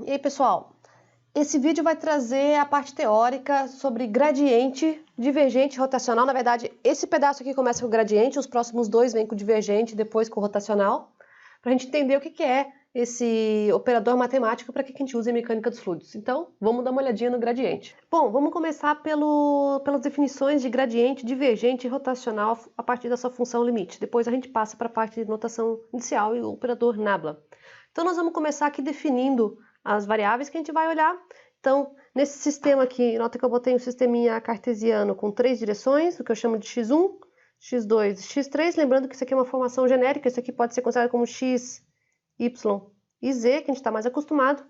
E aí, pessoal, esse vídeo vai trazer a parte teórica sobre gradiente, divergente e rotacional. Na verdade, esse pedaço aqui começa com o gradiente, os próximos dois vêm com o divergente, depois com o rotacional, para a gente entender o que é esse operador matemático para que a gente usa em mecânica dos fluidos. Então, vamos dar uma olhadinha no gradiente. Bom, vamos começar pelas definições de gradiente, divergente e rotacional a partir dessa função limite. Depois a gente passa para a parte de notação inicial e o operador nabla. Então, nós vamos começar aqui definindo as variáveis que a gente vai olhar. Então, nesse sistema aqui, nota que eu botei um sisteminha cartesiano com 3 direções, o que eu chamo de x1, x2 e x3, lembrando que isso aqui é uma formação genérica, isso aqui pode ser considerado como x, y e z, que a gente está mais acostumado.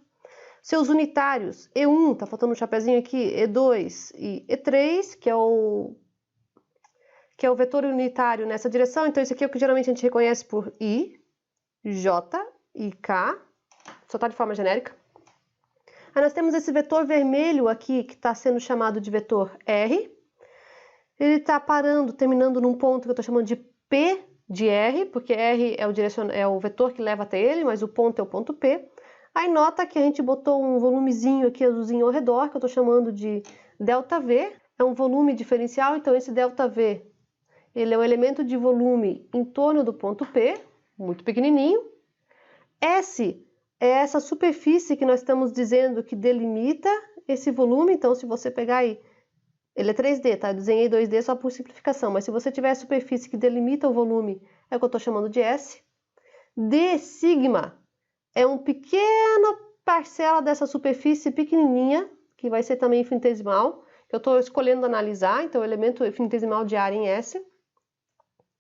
Seus unitários, E1, tá faltando um chapezinho aqui, E2 e E3, que é o vetor unitário nessa direção, então isso aqui é o que geralmente a gente reconhece por I, J e K, só está de forma genérica. Aí nós temos esse vetor vermelho aqui, que está sendo chamado de vetor R. Ele está terminando num ponto que eu estou chamando de P de R, porque R é o vetor que leva até ele, mas o ponto é o ponto P. Aí nota que a gente botou um volumezinho aqui azulzinho ao redor, que eu estou chamando de ΔV. É um volume diferencial, então esse ΔV, ele é um elemento de volume em torno do ponto P, muito pequenininho. S é essa superfície que nós estamos dizendo que delimita esse volume. Então, se você pegar aí, ele é 3D, tá? Eu desenhei 2D só por simplificação, mas se você tiver a superfície que delimita o volume, é o que eu estou chamando de S. D, sigma, é uma pequena parcela dessa superfície pequenininha, que vai ser também infinitesimal, que eu estou escolhendo analisar, então o elemento infinitesimal de área em S.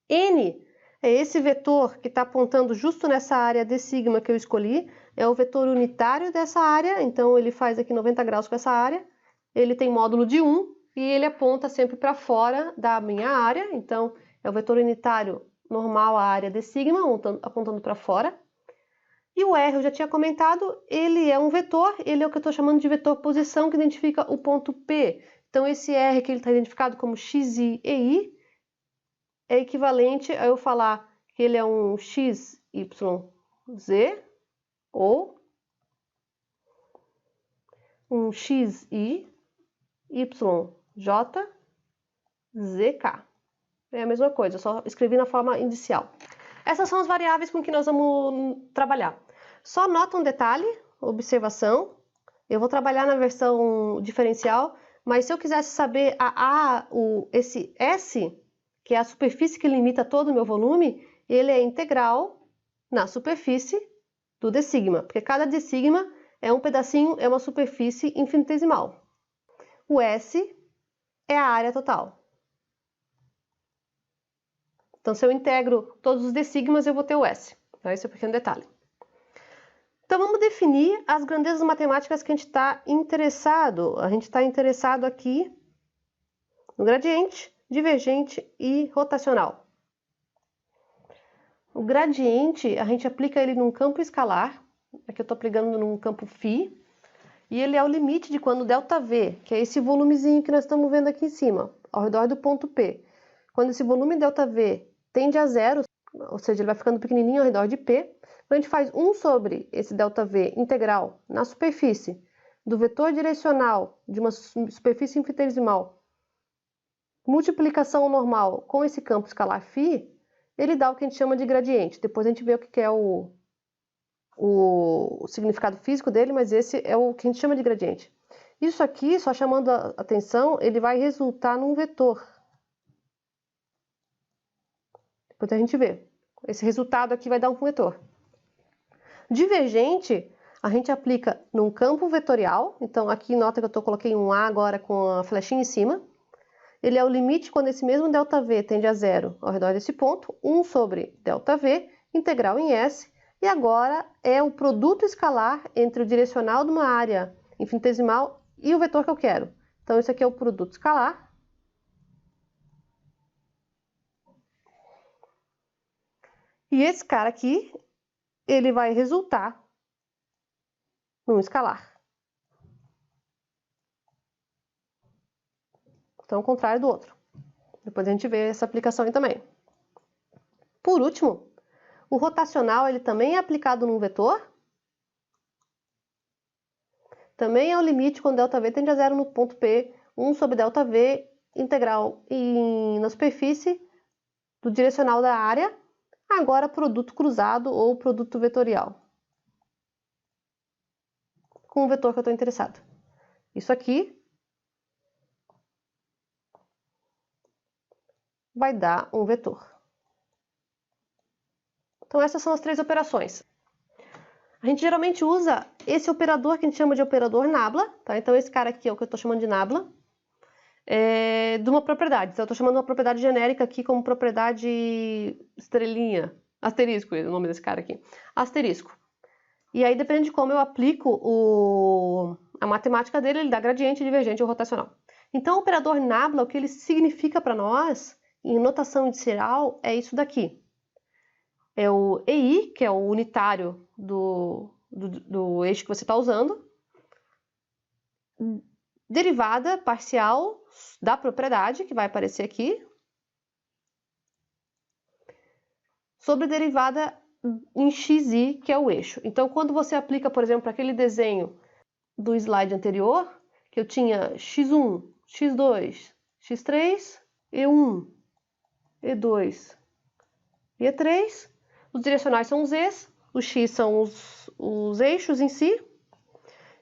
N é esse vetor que está apontando justo nessa área d sigma que eu escolhi, é o vetor unitário dessa área, então ele faz aqui 90 graus com essa área, ele tem módulo de 1 e ele aponta sempre para fora da minha área, então é o vetor unitário normal à área d sigma, apontando para fora. E o R, eu já tinha comentado, ele é um vetor, ele é o que eu estou chamando de vetor posição, que identifica o ponto P. Então esse R que ele está identificado como xi e i, é equivalente a eu falar que ele é um x, y, z, ou um x, i, y, j, z, k. É a mesma coisa, só escrevi na forma inicial. Essas são as variáveis com que nós vamos trabalhar. Só nota um detalhe, observação. Eu vou trabalhar na versão diferencial, mas se eu quisesse saber esse S, que é a superfície que limita todo o meu volume, ele é integral na superfície do d sigma, porque cada d sigma é um pedacinho, é uma superfície infinitesimal. O S é a área total. Então, se eu integro todos os d sigmas, eu vou ter o S. Então, esse é um pequeno detalhe. Então, vamos definir as grandezas matemáticas que a gente está interessado. A gente está interessado aqui no gradiente, divergente e rotacional. O gradiente, a gente aplica ele num campo escalar. Aqui eu estou aplicando num campo φ. E ele é o limite de quando ΔV, que é esse volumezinho que nós estamos vendo aqui em cima, ao redor do ponto P. Quando esse volume ΔV tende a zero, ou seja, ele vai ficando pequenininho ao redor de P, a gente faz 1 sobre esse ΔV integral na superfície do vetor direcional de uma superfície infinitesimal, multiplicação normal com esse campo escalar φ, ele dá o que a gente chama de gradiente. Depois a gente vê o que é o significado físico dele, mas esse é o que a gente chama de gradiente. Isso aqui, só chamando a atenção, ele vai resultar num vetor. Depois a gente vê. Esse resultado aqui vai dar um vetor. Divergente, a gente aplica num campo vetorial. Então, aqui nota que eu coloquei um A agora com a flechinha em cima. Ele é o limite quando esse mesmo ΔV tende a zero ao redor desse ponto. 1 sobre ΔV, integral em S. E agora é o produto escalar entre o direcional de uma área infinitesimal e o vetor que eu quero. Então, isso aqui é o produto escalar. E esse cara aqui, ele vai resultar num escalar. Então, ao contrário do outro. Depois a gente vê essa aplicação aí também. Por último, o rotacional, ele também é aplicado num vetor. também é o limite quando ΔV tende a zero no ponto P, 1 sobre ΔV integral na superfície do direcional da área, agora produto cruzado ou produto vetorial, com o vetor que eu estou interessado. Isso aqui vai dar um vetor. Então essas são as três operações. A gente geralmente usa esse operador que a gente chama de operador nabla, tá? Então esse cara aqui é o que eu estou chamando de nabla, de uma propriedade. Então eu estou chamando uma propriedade genérica aqui como propriedade estrelinha, asterisco, é o nome desse cara aqui, asterisco. E aí, dependendo de como eu aplico a matemática dele, ele dá gradiente, divergente ou rotacional. Então, o operador nabla, o que ele significa para nós, em notação inicial, é isso daqui. É o EI, que é o unitário do eixo que você está usando, derivada parcial da propriedade, que vai aparecer aqui, sobre derivada em xi, que é o eixo. Então, quando você aplica, por exemplo, aquele desenho do slide anterior, que eu tinha x1, x2, x3, e1, e2 e e3, os direcionais são os e's, os x são os eixos em si.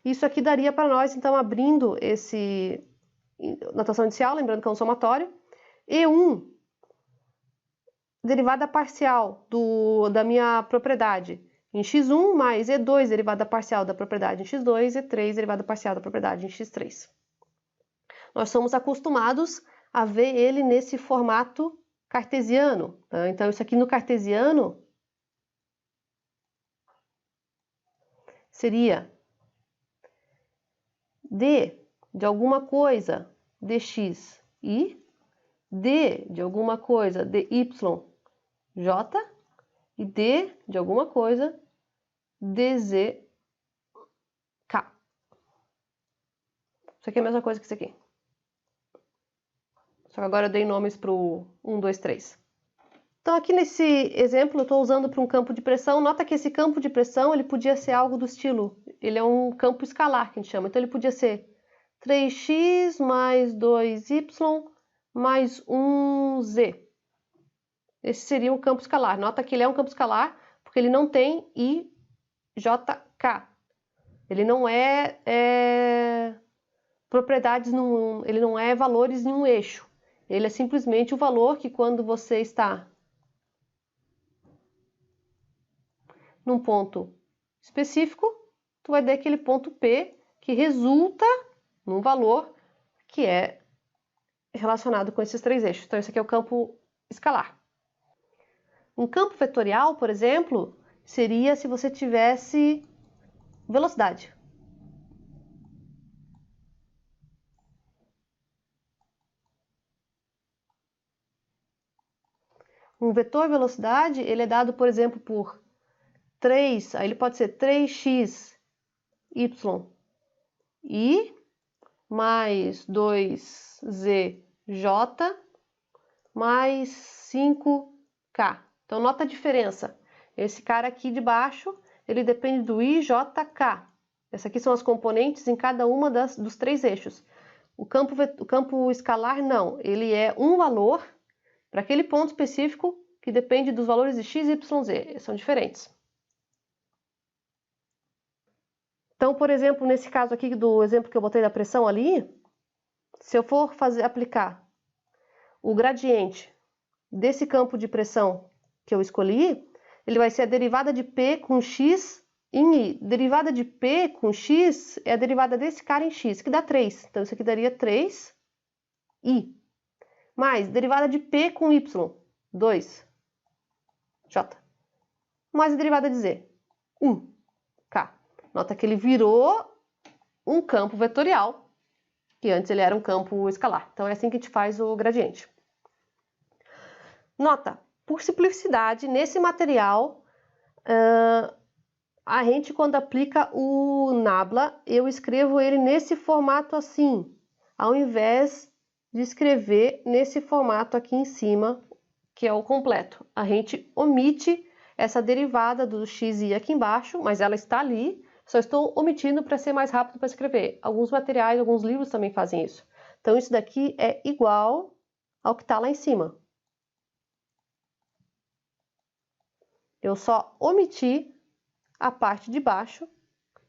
Isso aqui daria para nós, então, abrindo esse notação inicial, lembrando que é um somatório, e1, derivada parcial da minha propriedade em x1 mais e2 derivada parcial da propriedade em x2 e 3 derivada parcial da propriedade em x3. Nós somos acostumados a ver ele nesse formato cartesiano, tá? Então isso aqui no cartesiano seria d de alguma coisa dx i, d de alguma coisa dy j e d de alguma coisa dz k. Isso aqui é a mesma coisa que isso aqui. Só que agora eu dei nomes para o 1, 2, 3. Então aqui nesse exemplo eu estou usando para um campo de pressão. Nota que esse campo de pressão ele podia ser algo do estilo, ele é um campo escalar que a gente chama. Então ele podia ser 3x mais 2y mais 1z. Esse seria um campo escalar. Nota que ele é um campo escalar porque ele não tem i, j, k. Ele não propriedades, ele não é valores em um eixo. Ele é simplesmente o valor que quando você está num ponto específico, tu vai ter aquele ponto P que resulta num valor que é relacionado com esses três eixos. Então esse aqui é o campo escalar. Um campo vetorial, por exemplo, seria se você tivesse velocidade. Um vetor velocidade, ele é dado, por exemplo, por 3, aí ele pode ser 3x y i mais 2z j mais 5k. Então, nota a diferença. Esse cara aqui de baixo, ele depende do i, j, k. Essas aqui são as componentes em cada uma dos três eixos. O campo escalar, não. Ele é um valor para aquele ponto específico que depende dos valores de x, y, z. São diferentes. Então, por exemplo, nesse caso aqui do exemplo que eu botei da pressão ali, se eu for aplicar o gradiente desse campo de pressão que eu escolhi, ele vai ser a derivada de P com x em i. Derivada de P com x é a derivada desse cara em x, que dá 3. Então, isso aqui daria 3i. Mais derivada de P com y, 2j. Mais a derivada de z, 1k. Nota que ele virou um campo vetorial, que antes ele era um campo escalar. Então é assim que a gente faz o gradiente. Nota, por simplicidade, nesse material, a gente quando aplica o nabla, eu escrevo ele nesse formato assim, ao invés de escrever nesse formato aqui em cima, que é o completo. A gente omite essa derivada do xi aqui embaixo, mas ela está ali, Só estou omitindo para ser mais rápido para escrever. Alguns materiais, alguns livros também fazem isso. Então, isso daqui é igual ao que está lá em cima. Eu só omiti a parte de baixo,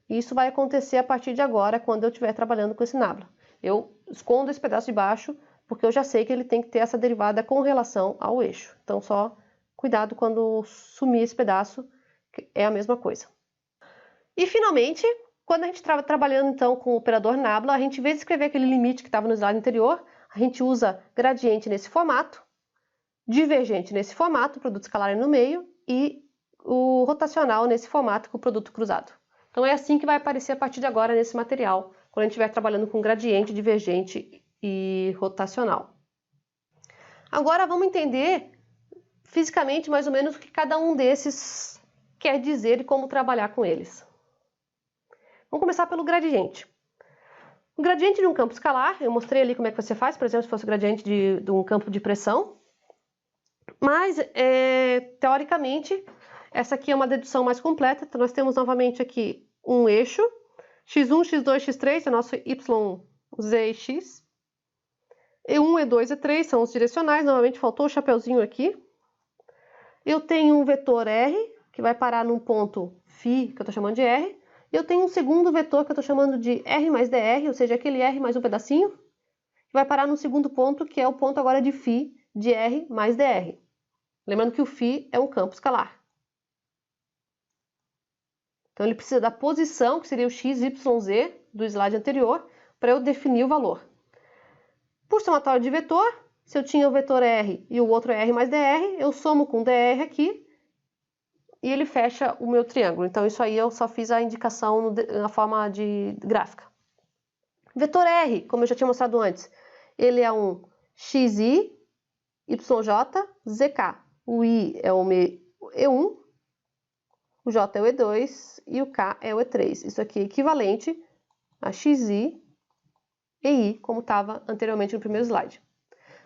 e isso vai acontecer a partir de agora, quando eu estiver trabalhando com esse nabla. Eu escondo esse pedaço de baixo, porque eu já sei que ele tem que ter essa derivada com relação ao eixo. Então, só cuidado quando sumir esse pedaço, que é a mesma coisa. E, finalmente, quando a gente estava trabalhando, então, com o operador nabla, a gente, em vez de escrever aquele limite que estava no slide anterior, a gente usa gradiente nesse formato, divergente nesse formato, produto escalar no meio, e o rotacional nesse formato com o produto cruzado. Então é assim que vai aparecer a partir de agora nesse material, quando a gente estiver trabalhando com gradiente, divergente e rotacional. Agora vamos entender fisicamente mais ou menos o que cada um desses quer dizer e como trabalhar com eles. Vamos começar pelo gradiente. O gradiente de um campo escalar, eu mostrei ali como é que você faz, por exemplo, se fosse o gradiente de um campo de pressão. Mas, teoricamente, essa aqui é uma dedução mais completa. Então, nós temos novamente aqui um eixo, x1, x2, x3, é nosso y, z e x. E1, E2, E3 são os direcionais, novamente faltou o chapeuzinho aqui. Eu tenho um vetor R, que vai parar num ponto φ, que eu estou chamando de R. Eu tenho um segundo vetor que eu estou chamando de R mais dr, ou seja, aquele R mais um pedacinho, que vai parar no segundo ponto, que é o ponto agora de φ de R mais dr. Lembrando que o φ é um campo escalar. Então, ele precisa da posição, que seria o x, y, z, do slide anterior, para eu definir o valor. Por somatório de vetor, se eu tinha o vetor R e o outro é R mais dr, eu somo com dr aqui, e ele fecha o meu triângulo. Então, isso aí eu só fiz a indicação na forma de gráfica. Vetor R, como eu já tinha mostrado antes, ele é um xi, yj, zk. O i é o E1, o j é o E2 e o k é o E3. Isso aqui é equivalente a xi e i, como estava anteriormente no primeiro slide.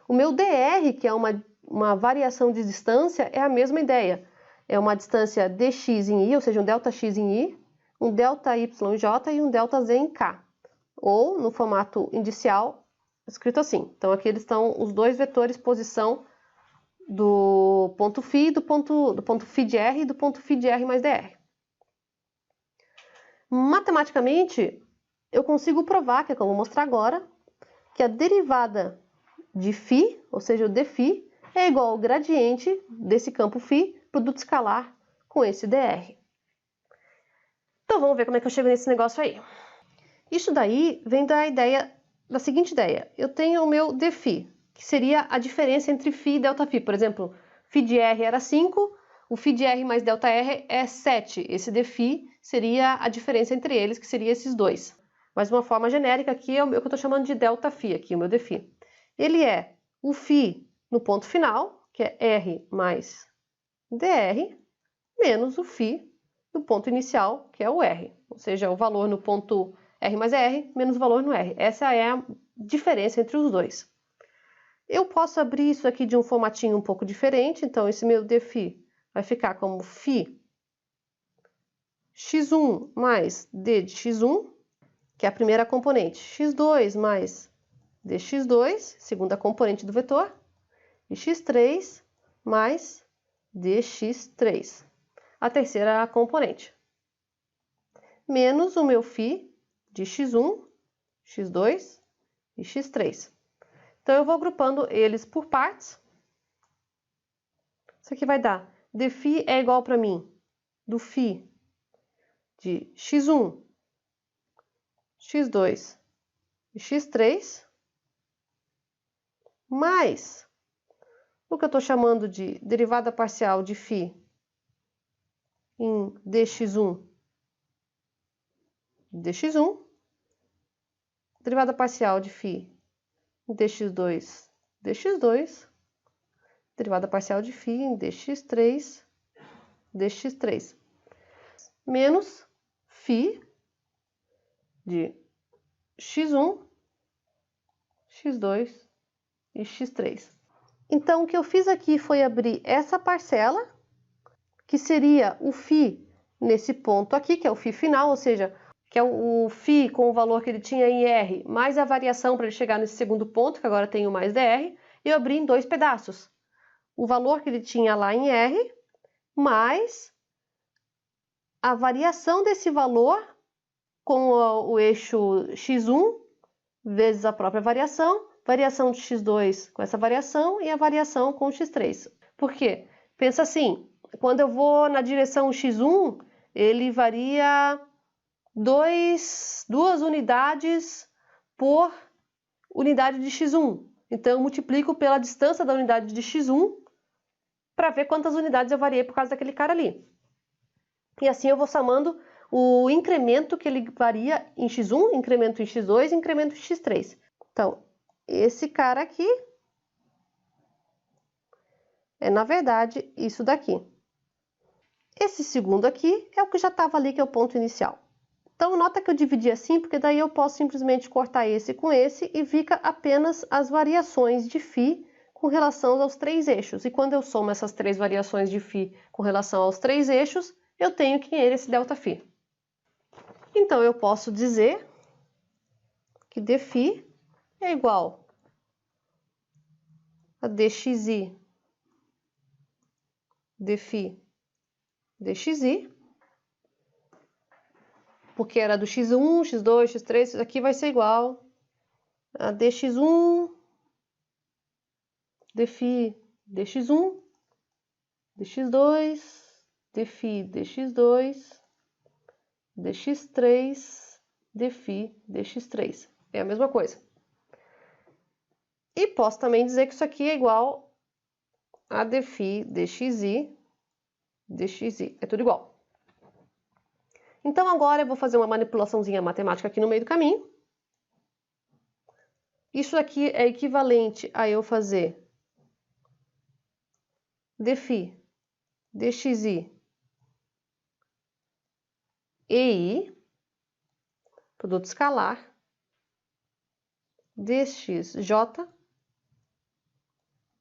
O meu dr, que é uma variação de distância, é a mesma ideia. É uma distância dx em i, ou seja, um ΔX em i, um ΔY em j e um ΔZ em k. Ou, no formato indicial, escrito assim. Então, aqui eles estão os dois vetores posição do ponto φ, do ponto φ de R e do ponto φ de R mais dr. Matematicamente, eu consigo provar, que é como eu vou mostrar agora, que a derivada de φ, ou seja, o dφ, é igual ao gradiente desse campo φ, produto escalar, com esse dr. Então, vamos ver como é que eu chego nesse negócio aí. Isso daí vem da seguinte ideia. Eu tenho o meu dφ, que seria a diferença entre φ e Δφ. Por exemplo, φ de R era 5, o φ de R mais ΔR é 7. Esse dφ seria a diferença entre eles, que seria esses dois. Mas de uma forma genérica, aqui é o que eu estou chamando de Δφ, aqui, o meu dφ. Ele é o φ no ponto final, que é R mais dr, menos o φ no ponto inicial, que é o R. Ou seja, o valor no ponto R mais R, menos o valor no R. Essa é a diferença entre os dois. Eu posso abrir isso aqui de um formatinho um pouco diferente, então esse meu dφ vai ficar como φ x1 mais d de x1, que é a primeira componente, x2 mais dx2, segunda componente do vetor, e x3 mais dx3, a terceira componente, menos o meu φ de x1, x2 e x3. Então, eu vou agrupando eles por partes. Isso aqui vai dar dφ é igual para mim do φ de x1, x2 e x3, mais o que eu estou chamando de derivada parcial de φ em dx1, dx1, derivada parcial de φ em dx2, dx2, derivada parcial de φ em dx3, dx3, menos φ de x1, x2 e x3. Então, o que eu fiz aqui foi abrir essa parcela, que seria o φ nesse ponto aqui, que é o φ final, ou seja, que é o φ com o valor que ele tinha em R, mais a variação para ele chegar nesse segundo ponto, que agora tem o mais dr, e eu abri em dois pedaços. O valor que ele tinha lá em R, mais a variação desse valor com o eixo x1 vezes a própria variação de x2 com essa variação e a variação com o x3. Por quê? Pensa assim, quando eu vou na direção x1, ele varia 2 unidades por unidade de x1. Então, eu multiplico pela distância da unidade de x1 para ver quantas unidades eu variei por causa daquele cara ali. E assim eu vou somando o incremento que ele varia em x1, incremento em x2 e incremento em x3. Então, esse cara aqui é, na verdade, isso daqui. Esse segundo aqui é o que já estava ali, que é o ponto inicial. Então, nota que eu dividi assim, porque daí eu posso simplesmente cortar esse com esse e fica apenas as variações de φ com relação aos três eixos. E quando eu somo essas três variações de φ com relação aos três eixos, eu tenho que ir esse ΔΦ. Então, eu posso dizer que dφ é igual a dxi dφ dxi, porque era do x1, x2, x3, isso aqui vai ser igual a dx1 dφ dx1, dx2, dφ dx2, dx3, dφ dx3. É a mesma coisa. E posso também dizer que isso aqui é igual a dφ dxi dxi. É tudo igual. Então, agora eu vou fazer uma manipulaçãozinha matemática aqui no meio do caminho. Isso aqui é equivalente a eu fazer dφ dxi EI, produto escalar, dxj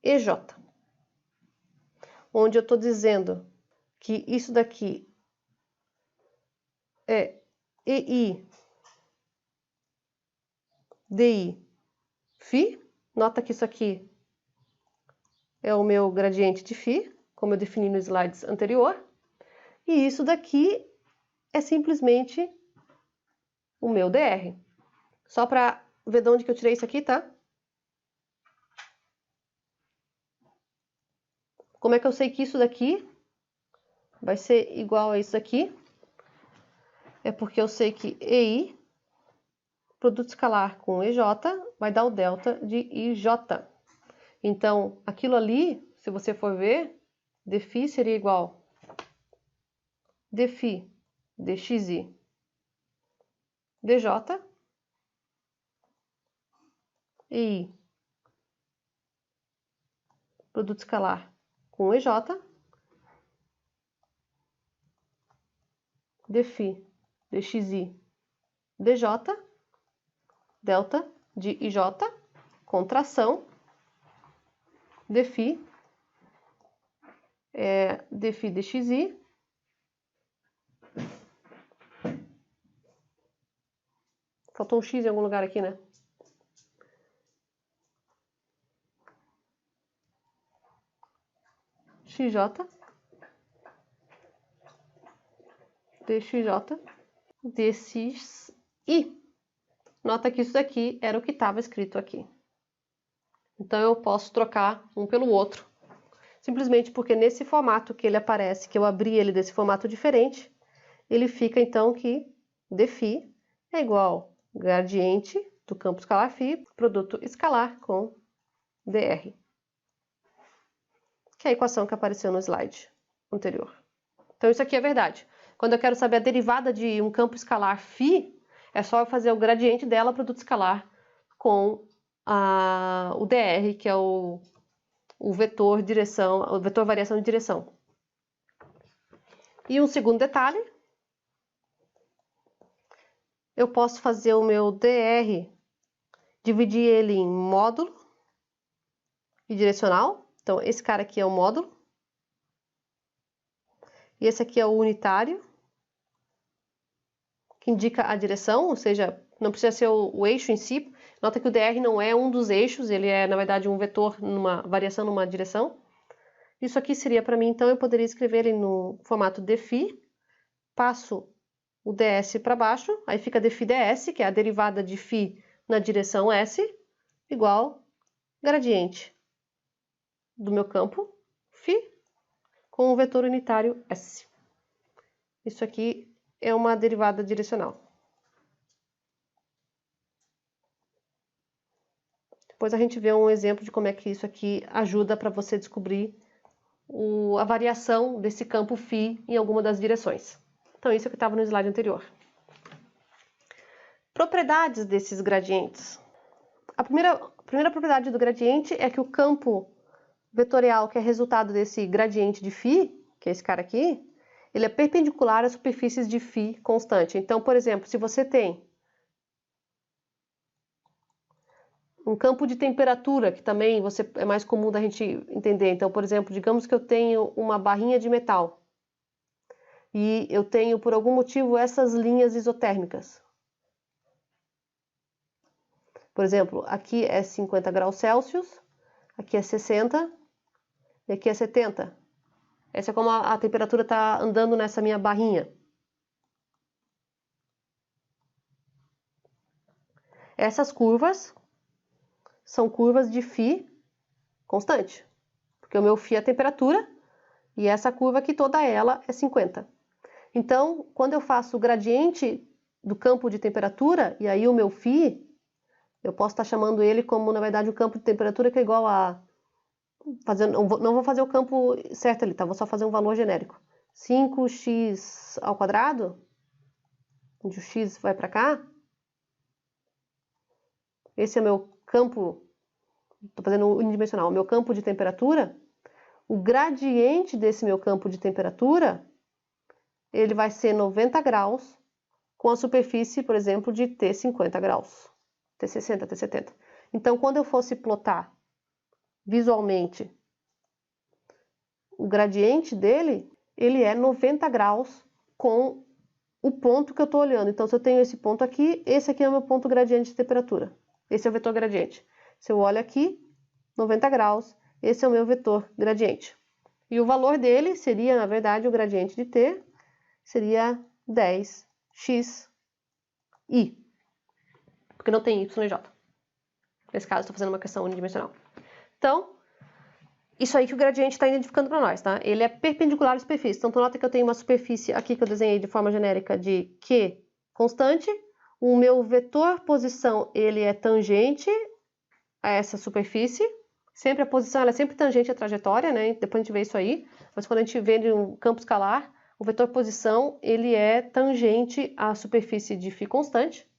EJ. Onde eu estou dizendo que isso daqui é EI DI φ. Nota que isso aqui é o meu gradiente de φ, como eu defini no slide anterior. E isso daqui é simplesmente o meu dr. Só para ver de onde que eu tirei isso aqui, tá? Como é que eu sei que isso daqui vai ser igual a isso aqui? É porque eu sei que EI, produto escalar com EJ, vai dar o delta de IJ. Então, aquilo ali, se você for ver, dφ seria igual dφ dxi dj EI, produto escalar com EJ, dφ dxi dj, delta de IJ, contração, dφ dφ dxi faltou um x em algum lugar aqui, né? xj dxj dxi. Nota que isso daqui era o que estava escrito aqui. Então, eu posso trocar um pelo outro, simplesmente porque nesse formato que ele aparece, que eu abri ele desse formato diferente, ele fica então que dφ é igual gradiente do campo escalar φ, produto escalar com dr. Que é a equação que apareceu no slide anterior. Então, isso aqui é verdade. Quando eu quero saber a derivada de um campo escalar φ, é só eu fazer o gradiente dela, produto escalar, com o dr, que é o vetor direção, o vetor variação de direção. E um segundo detalhe, eu posso fazer o meu dr, dividir ele em módulo e direcional. Então, esse cara aqui é o módulo. E esse aqui é o unitário. que indica a direção, ou seja, não precisa ser o eixo em si. Nota que o dr não é um dos eixos, ele é, na verdade, um vetor numa variação numa direção. Isso aqui seria para mim, então, eu poderia escrever ele no formato dφ, passo o ds para baixo, aí fica dφ ds, que é a derivada de φ na direção s, igual gradiente do meu campo, φ, com o vetor unitário s. Isso aqui é uma derivada direcional. Depois a gente vê um exemplo de como é que isso aqui ajuda para você descobrir a variação desse campo φ em alguma das direções. Então, isso é o que estava no slide anterior. Propriedades desses gradientes. A primeira propriedade do gradiente é que o campo vetorial, que é resultado desse gradiente de φ, que é esse cara aqui, ele é perpendicular às superfícies de φ constante. Então, por exemplo, se você tem um campo de temperatura, que também é mais comum da gente entender. Então, por exemplo, digamos que eu tenho uma barrinha de metal e eu tenho, por algum motivo, essas linhas isotérmicas. Por exemplo, aqui é 50 graus Celsius, aqui é 60 e aqui é 70. Essa é como a temperatura está andando nessa minha barrinha. Essas curvas são curvas de φ constante, porque o meu φ é a temperatura e essa curva aqui toda ela é 50. Então, quando eu faço o gradiente do campo de temperatura, e aí o meu φ, eu posso estar chamando ele como, na verdade, o campo de temperatura que é igual a... não vou fazer o campo certo ali, tá? Vou só fazer um valor genérico. 5x ao quadrado, onde o x vai para cá. Esse é meu campo, estou fazendo unidimensional, meu campo de temperatura. O gradiente desse meu campo de temperatura, ele vai ser 90 graus com a superfície, por exemplo, de T50 graus, T60, T70. Então, quando eu fosse plotar visualmente o gradiente dele, ele é 90 graus com o ponto que eu estou olhando. Então, se eu tenho esse ponto aqui, esse aqui é o meu ponto gradiente de temperatura. Esse é o vetor gradiente. Se eu olho aqui, 90 graus, esse é o meu vetor gradiente. E o valor dele seria, na verdade, o gradiente de T, seria 10xi, porque não tem y e j. Nesse caso, estou fazendo uma questão unidimensional. Então, isso aí que o gradiente está identificando para nós, tá? Ele é perpendicular à superfície. Então, tu nota que eu tenho uma superfície aqui que eu desenhei de forma genérica de Q constante. O meu vetor posição, ele é tangente a essa superfície. Sempre a posição, ela é sempre tangente à trajetória, né? Depois a gente vê isso aí. Mas quando a gente vê de um campo escalar, o vetor posição, ele é tangente à superfície de φ constante.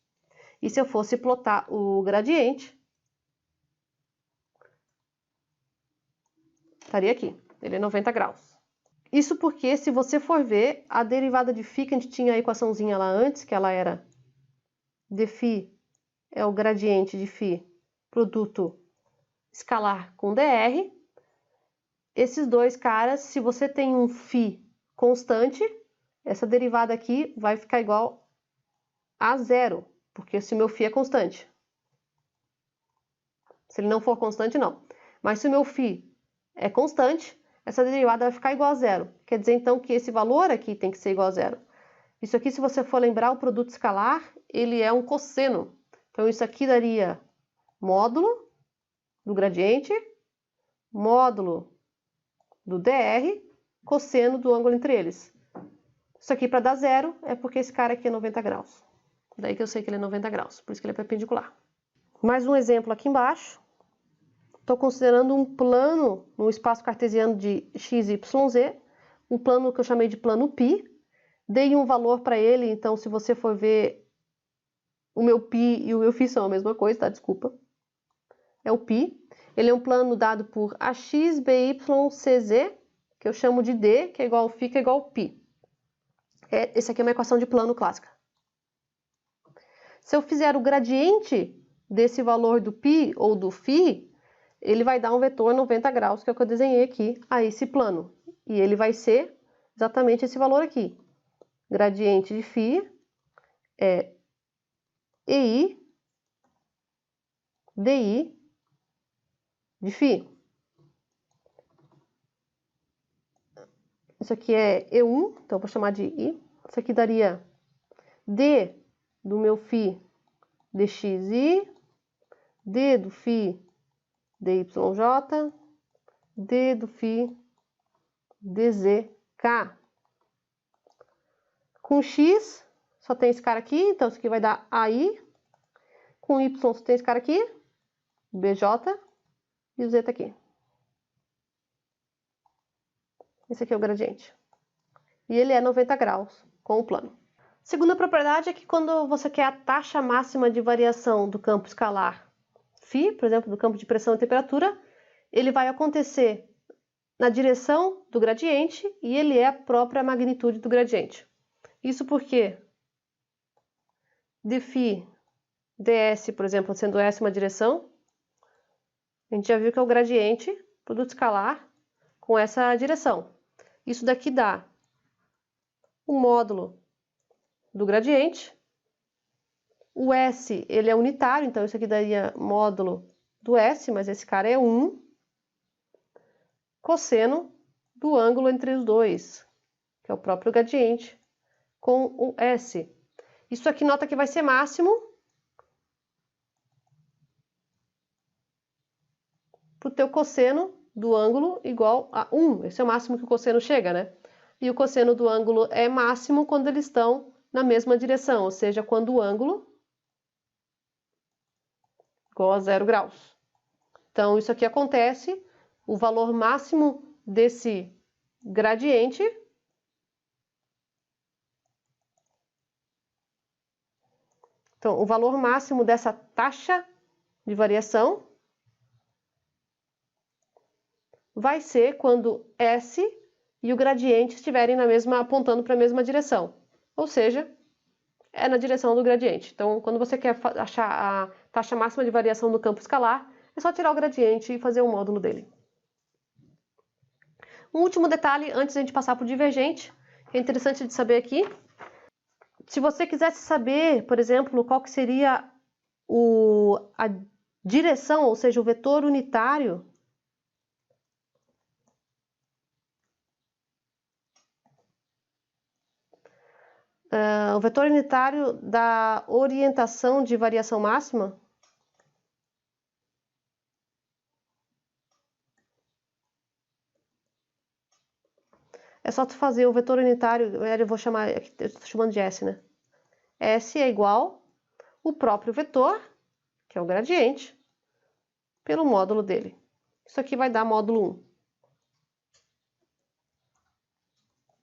E se eu fosse plotar o gradiente, estaria aqui. Ele é 90 graus. Isso porque, se você for ver, a derivada de φ, que a gente tinha a equaçãozinha lá antes, que ela era dφ é o gradiente de φ produto escalar com dr. Esses dois caras, se você tem um φ constante, essa derivada aqui vai ficar igual a zero, porque se o meu φ é constante. Se ele não for constante, não. Mas se o meu φ é constante, essa derivada vai ficar igual a zero. Quer dizer, então, que esse valor aqui tem que ser igual a zero. Isso aqui, se você for lembrar, o produto escalar, ele é um cosseno. Então, isso aqui daria módulo do gradiente, módulo do dr, cosseno do ângulo entre eles. Isso aqui, para dar zero, é porque esse cara aqui é 90 graus. Daí que eu sei que ele é 90 graus, por isso que ele é perpendicular. Mais um exemplo aqui embaixo. Estou considerando um plano no espaço cartesiano de x, y, z, um plano que eu chamei de plano π. Dei um valor para ele, então se você for ver, o meu π e o meu φ são a mesma coisa, tá? Desculpa. É o π. Ele é um plano dado por ax, by, cz, que eu chamo de d, que é igual ao φ, que é igual ao π. Essa aqui é uma equação de plano clássica. Se eu fizer o gradiente desse valor do π ou do φ, ele vai dar um vetor 90 graus, que é o que eu desenhei aqui, a esse plano. E ele vai ser exatamente esse valor aqui. Gradiente de φ é EI, DI de φ. Isso aqui é E1, então eu vou chamar de I. Isso aqui daria D do meu φ dxi, D do φ dyj, D do φ dzk. Com x, só tem esse cara aqui, então isso aqui vai dar AI. Com y, só tem esse cara aqui, bj, e o z tá aqui. Esse aqui é o gradiente. E ele é 90 graus com o plano. Segunda propriedade é que quando você quer a taxa máxima de variação do campo escalar φ, por exemplo, do campo de pressão e temperatura, ele vai acontecer na direção do gradiente e ele é a própria magnitude do gradiente. Isso porque dφ ds, por exemplo, sendo S uma direção, a gente já viu que é o gradiente produto escalar com essa direção. Isso daqui dá o módulo do gradiente. O S, ele é unitário, então isso aqui daria módulo do S, mas esse cara é 1, cosseno do ângulo entre os dois, que é o próprio gradiente, com o S. Isso aqui nota que vai ser máximo para o teu cosseno do ângulo igual a 1. Esse é o máximo que o cosseno chega, né? E o cosseno do ângulo é máximo quando eles estão na mesma direção, ou seja, quando o ângulo igual a 0 graus. Então, isso aqui acontece, o valor máximo desse gradiente então, o valor máximo dessa taxa de variação vai ser quando S e o gradiente estiverem apontando para a mesma direção. Ou seja, é na direção do gradiente. Então, quando você quer achar a taxa máxima de variação do campo escalar, é só tirar o gradiente e fazer o módulo dele. Um último detalhe, antes de a gente passar para o divergente, que é interessante de saber aqui. Se você quisesse saber, por exemplo, qual que seria a direção, ou seja, o vetor unitário o vetor unitário da orientação de variação máxima, é só tu fazer o vetor unitário, eu vou chamar, eu estou chamando de S, né? S é igual o próprio vetor, que é o gradiente, pelo módulo dele. Isso aqui vai dar módulo 1.